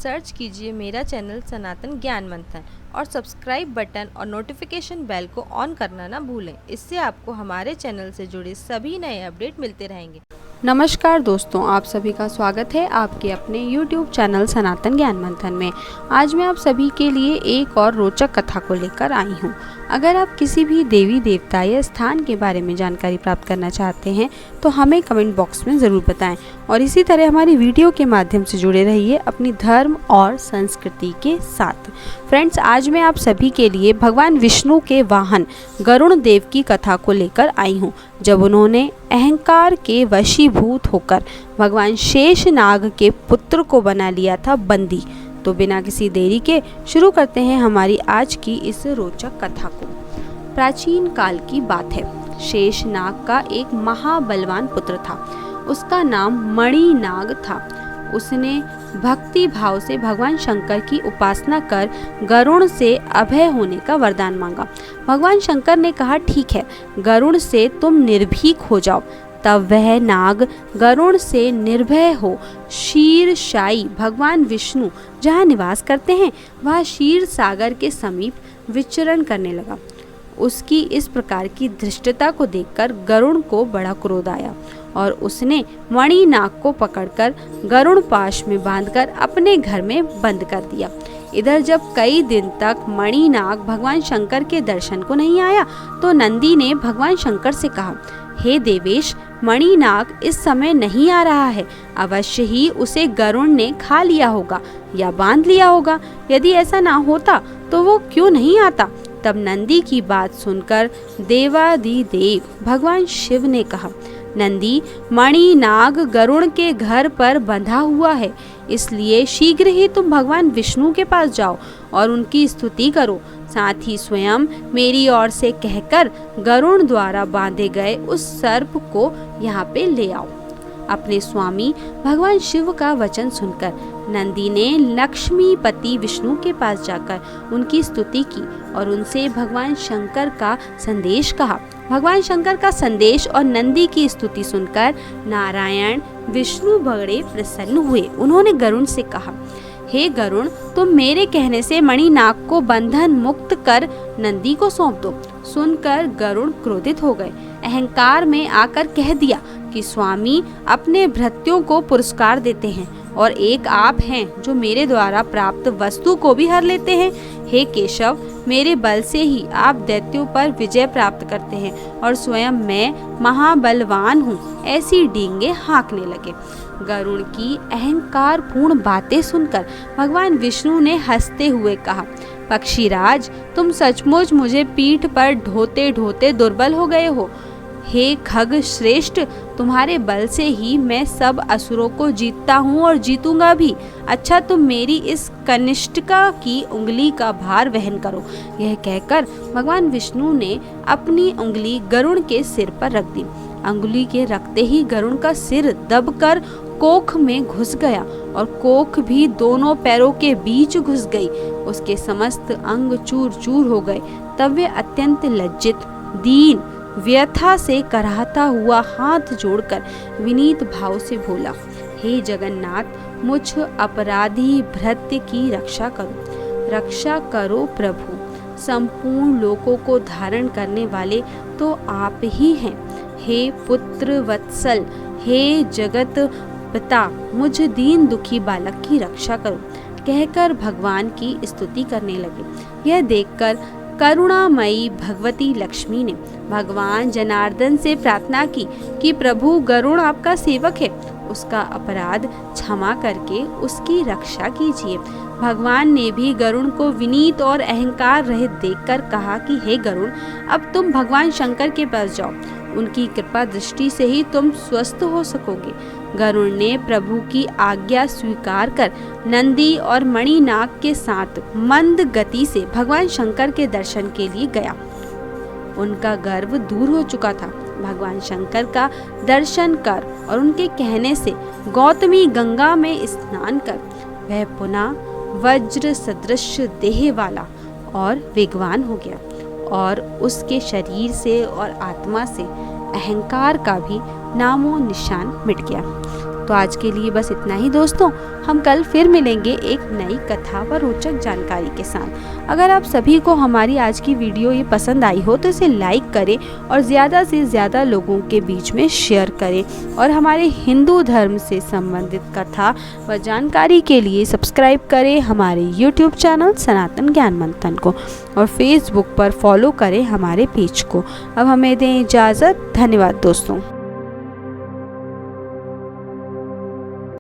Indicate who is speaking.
Speaker 1: Search कीजिए मेरा channel सनातन ज्ञान मंथन और सब्सक्राइब बटन और नोटिफिकेशन बेल को ऑन करना ना भूलें। इससे आपको हमारे चैनल से जुड़े सभी नए अपडेट मिलते रहेंगे।
Speaker 2: नमस्कार दोस्तों, आप सभी का स्वागत है आपके अपने YouTube चैनल सनातन ज्ञान मंथन में। आज मैं आप सभी के लिए एक और रोचक कथा को लेकर आई हूँ। अगर आप किसी भी देवी देवता या स्थान के बारे में जानकारी प्राप्त करना चाहते हैं तो हमें कमेंट बॉक्स में ज़रूर बताएं और इसी तरह हमारी वीडियो के माध्यम से जुड़े रहिए अपनी धर्म और संस्कृति के साथ। फ्रेंड्स, आज मैं आप सभी के लिए भगवान विष्णु के वाहन गरुण देव की कथा को लेकर आई हूँ, जब उन्होंने अहंकार के वशीभूत होकर भगवान शेषनाग के पुत्र को बना लिया था बंदी। तो बिना किसी देरी के शुरू करते हैं हमारी आज की इस रोचक कथा को। प्राचीन काल की बात है। शेषनाग का एक महाबलवान पुत्र था। उसका नाम मणिनाग था। उसने भक्ति भाव से भगवान शंकर की उपासना कर गरुण से अभय होने का वरदान मांगा। भगवान शंकर ने कहा, ठीक है, गरुण से तुम निर्भीक हो जाओ। तब वह नाग गरुण से निर्भय हो क्षीरशायी भगवान विष्णु जहाँ निवास करते हैं वह क्षीर सागर के समीप विचरण करने लगा। उसकी इस प्रकार की धृष्टता को देखकर गरुण को बड़ा क्रोध आया और उसने मणिनाग को पकड़कर गरुण पाश में बांधकर अपने घर में बंद कर दिया। इधर जब कई दिन तक मणिनाग भगवान शंकर के दर्शन को नहीं आया तो नंदी ने भगवान शंकर से कहा, हे देवेश, मणिनाग इस समय नहीं आ रहा है। अवश्य ही उसे गरुण ने खा लिया होगा या बांध लिया होगा। यदि ऐसा ना होता तो वो क्यों नहीं आता? तब नंदी की बात सुनकर देवाधिदेव भगवान शिव ने कहा, नंदी, मणिनाग गरुण के घर पर बंधा हुआ है, इसलिए शीघ्र ही तुम भगवान विष्णु के पास जाओ और उनकी स्तुति करो। साथ ही स्वयं मेरी ओर से कहकर गरुण द्वारा बांधे गए उस सर्प को यहाँ पे ले आओ। अपने स्वामी भगवान शिव का वचन सुनकर नंदी ने लक्ष्मीपति विष्णु के पास जाकर उनकी स्तुति की और उनसे भगवान शंकर का संदेश कहा। भगवान शंकर का संदेश और नंदी की स्तुति सुनकर नारायण विष्णु बड़े प्रसन्न हुए। उन्होंने गरुण से कहा, हे गरुण, तुम मेरे कहने से मणिनाग को बंधन मुक्त कर नंदी को सौंप दो। सुनकर गरुण क्रोधित हो गए। अहंकार में आकर कह दिया कि स्वामी अपने भृत्यों को पुरस्कार देते हैं और एक आप हैं जो मेरे द्वारा प्राप्त वस्तु को भी हर लेते हैं। हे केशव, मेरे बल से ही आप दैत्यों पर विजय प्राप्त करते हैं और स्वयं मैं महाबलवान हूँ। ऐसी डींगे हाँकने लगे। गरुण की अहंकार पूर्ण बातें सुनकर भगवान विष्णु ने हंसते हुए कहा, पक्षीराज, तुम सचमुच मुझे पीठ पर ढोते ढोते दुर्बल हो गए हो। हे खग श्रेष्ठ, तुम्हारे बल से ही मैं सब असुरों को जीतता हूँ और जीतूंगा भी। अच्छा, तुम मेरी इस कनिष्ठिका की उंगली का भार वहन करो। यह कहकर भगवान विष्णु ने अपनी उंगली गरुण के सिर पर रख दी। उंगली के रखते ही गरुण का सिर दबकर कोख में घुस गया और कोख भी दोनों पैरों के बीच घुस गई। उसके समस्त अंग चूर चूर हो गए। तब वे अत्यंत लज्जित, दीन, व्यथा से कराहता हुआ हाथ जोड़कर विनीत भाव से बोला, हे जगन्नाथ, मुझ अपराधी भृत्य की रक्षा करो। रक्षा करो प्रभु। संपूर्ण लोकों को धारण करने वाले तो आप ही हैं। हे पुत्र वत्सल, हे जगत पिता, मुझ दीन दुखी बालक की रक्षा करो। कहकर भगवान की स्तुति करने लगे। यह देखकर करुणामयी भगवती लक्ष्मी ने भगवान जनार्दन से प्रार्थना की कि प्रभु, गरुण आपका सेवक है, उसका अपराध क्षमा करके उसकी रक्षा कीजिए। भगवान ने भी गरुण को विनीत और अहंकार रहित देखकर कहा कि हे गरुण, अब तुम भगवान शंकर के पास जाओ। उनकी कृपा दृष्टि से ही तुम स्वस्थ हो सकोगे। गरुण ने प्रभु की आज्ञा स्वीकार कर नंदी और मणिनाग के साथ मंद गति से भगवान शंकर के दर्शन के लिए गया। उनका गर्व दूर हो चुका था। भगवान शंकर का दर्शन कर और उनके कहने से गौतमी गंगा में स्नान कर वह पुनः वज्र सदृश देह वाला और वेगवान हो गया और उसके शरीर से और आत्मा से अहंकार का भी नामो निशान मिट गया। तो आज के लिए बस इतना ही दोस्तों। हम कल फिर मिलेंगे एक नई कथा व रोचक जानकारी के साथ। अगर आप सभी को हमारी आज की वीडियो ये पसंद आई हो तो इसे लाइक करें और ज़्यादा से ज़्यादा लोगों के बीच में शेयर करें, और हमारे हिंदू धर्म से संबंधित कथा व जानकारी के लिए सब्सक्राइब करें हमारे YouTube चैनल सनातन ज्ञान मंथन को, और फेसबुक पर फॉलो करें हमारे पेज को। अब हमें दें इजाज़त। धन्यवाद दोस्तों।